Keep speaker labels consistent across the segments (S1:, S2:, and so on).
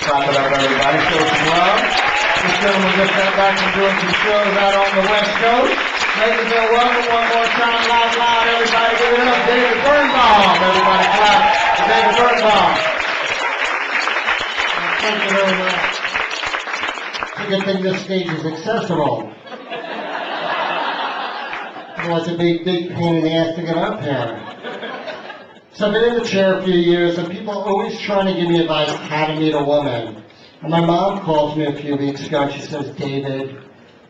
S1: Clap it up, everybody. Show some love. This gentleman just got back from doing some shows out on the West Coast. Ladies and welcome one more time, loud, everybody. Give it up, David Birnbaum. Everybody clap for David Birnbaum. Thank you very much. It's a good thing this stage is accessible. Otherwise it'd be a big pain in the ass to get up here. So I've been in the chair a few years, and people are always trying to give me advice on how to meet a woman. And my mom calls me a few weeks ago, and she says, David,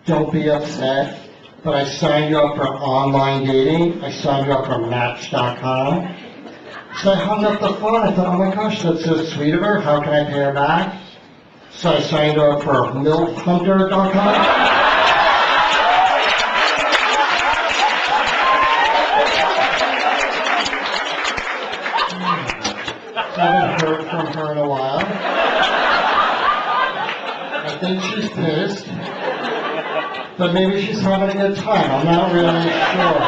S1: don't be upset, but I signed you up for online dating. I signed you up for Match.com. So I hung up the phone. I thought, oh my gosh, that's so sweet of her. How can I pay her back? So I signed her up for MilfHunter.com. I haven't heard from her in a while. I think she's pissed. But maybe she's having a good time. I'm not really sure.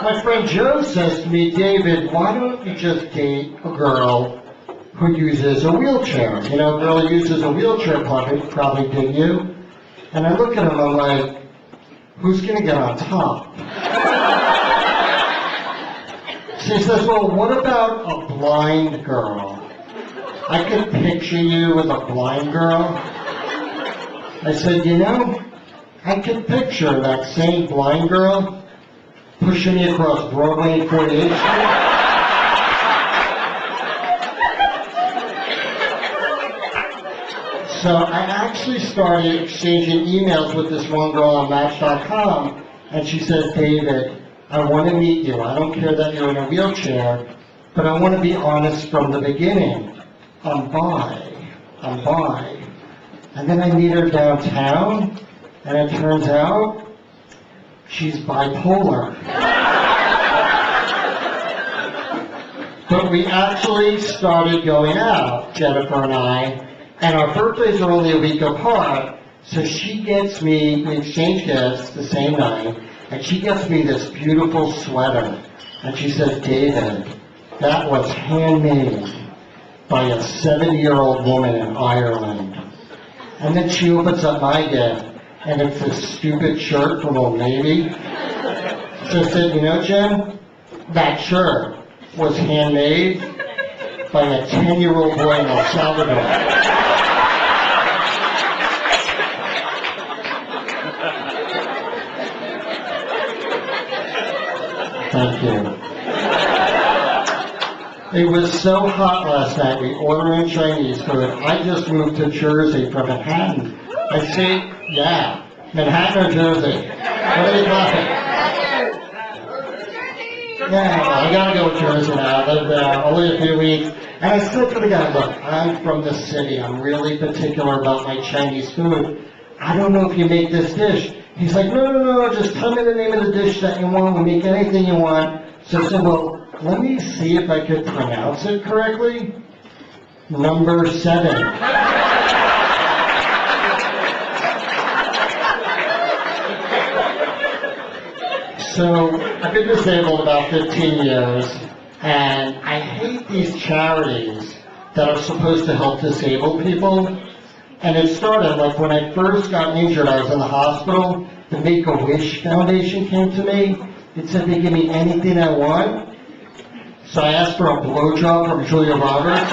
S1: My friend Joe says to me, David, why don't you just date a girl who uses a wheelchair? You know, a girl who uses a wheelchair probably dig you. And I look at him, I'm like, who's going to get on top? She says, well, what about a blind girl? I could picture you with a blind girl. I said, you know, I can picture that same blind girl pushing me across Broadway and 48th Street. So I actually started exchanging emails with this one girl on Match.com, and she says, David, I want to meet you. I don't care that you're in a wheelchair, but I want to be honest from the beginning. I'm bi. And then I meet her downtown, and it turns out she's bipolar. But we actually started going out, Jennifer and I, and our birthdays are only a week apart, so she gets me, we exchange gifts the same night, and she gets me this beautiful sweater. And she says, David, that was handmade by a 70-year-old woman in Ireland. And then she opens up my gift, and it's this stupid shirt from Old Navy. So I said, you know, Jen, that shirt was handmade by a 10-year-old boy in El Salvador. Thank you. It was so hot last night, we ordered in Chinese food. I just moved to Jersey from Manhattan. I see, yeah, Manhattan or Jersey? What are you laughing? Yeah, well, I gotta go with Jersey now. I lived there only a few weeks. And I said to the guy, look, I'm from the city. I'm really particular about my Chinese food. I don't know if you make this dish. He's like, no, just tell me the name of the dish that you want. We'll make anything you want. So I said, well, let me see if I could pronounce it correctly. Number 7. So I've been disabled about 15 years, and I hate these charities that are supposed to help disabled people. And it started, like when I first got injured, I was in the hospital, the Make-A-Wish Foundation came to me. It said they give me anything I want. So I asked for a blowjob from Julia Roberts.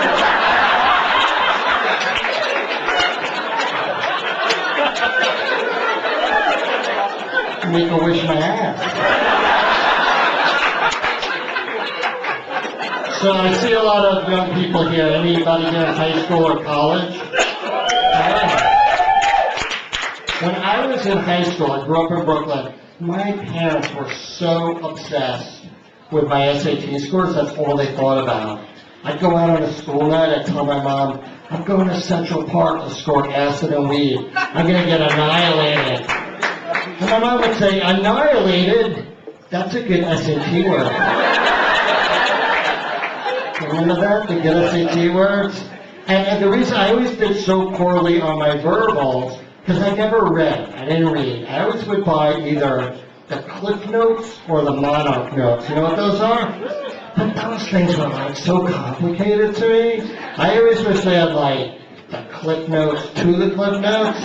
S1: Make-A-Wish my ass. So I see a lot of young people here. Anybody here in high school or college? When I was in high school, I grew up in Brooklyn, my parents were so obsessed with my SAT scores, that's all they thought about. I'd go out on a school night, I'd tell my mom, I'm going to Central Park to score acid and weed. I'm going to get annihilated. And my mom would say, annihilated? That's a good SAT word. Remember that? The good SAT words? And the reason I always did so poorly on my verbals, because I never read. I didn't read. I always would buy either the Cliff Notes or the Monarch Notes. You know what those are? But those things were like so complicated to me. I always wish they had like the clip notes to the clip notes.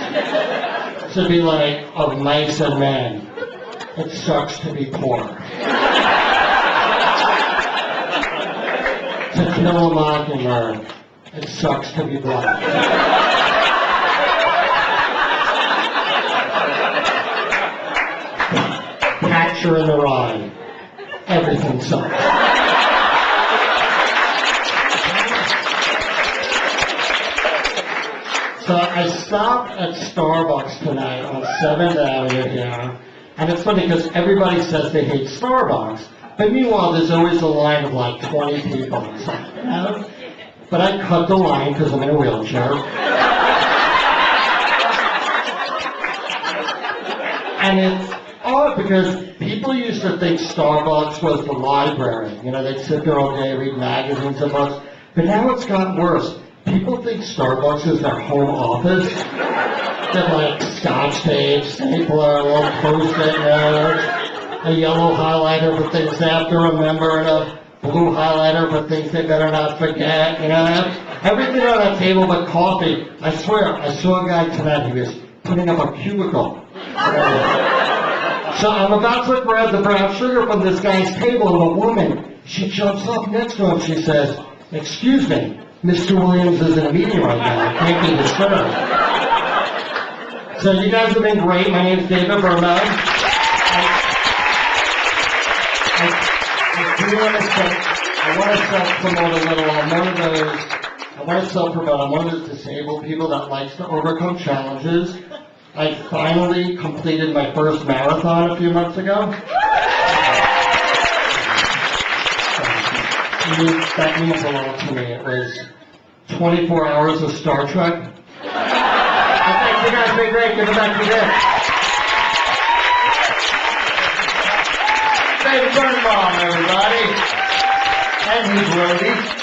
S1: To be like, of mice and men, it sucks to be poor. To kill a mockingbird, it sucks to be black. Catcher in the Rye, everything sucks. So I stopped at Starbucks tonight on 7th Avenue here, and it's funny because everybody says they hate Starbucks, but meanwhile there's always a line of like 20 people inside, you know? But I cut the line because I'm in a wheelchair. And it's odd because people used to think Starbucks was the library. You know, they'd sit there all day, read magazines and books. But now it's gotten worse. People think Starbucks is their home office. They have like scotch tape, stapler, a little post-it notes, a yellow highlighter for things they have to remember, and a blue highlighter for things they better not forget. You know, everything on that table but coffee. I swear, I saw a guy tonight, he was putting up a cubicle. So I'm about to grab the brown sugar from this guy's table, and a woman, she jumps up next to him, she says, "Excuse me, Mr. Williams is in a meeting right now, I can't be disturbed." So you guys have been great. My name's David Birnbaum. I want to self-promote a little. I'm one of those disabled people that likes to overcome challenges. I finally completed my first marathon a few months ago. That means a lot to me. It was 24 hours of Star Trek. I think you guys did great. Give it back to Dick. David Birnbaum, everybody. And his roadies.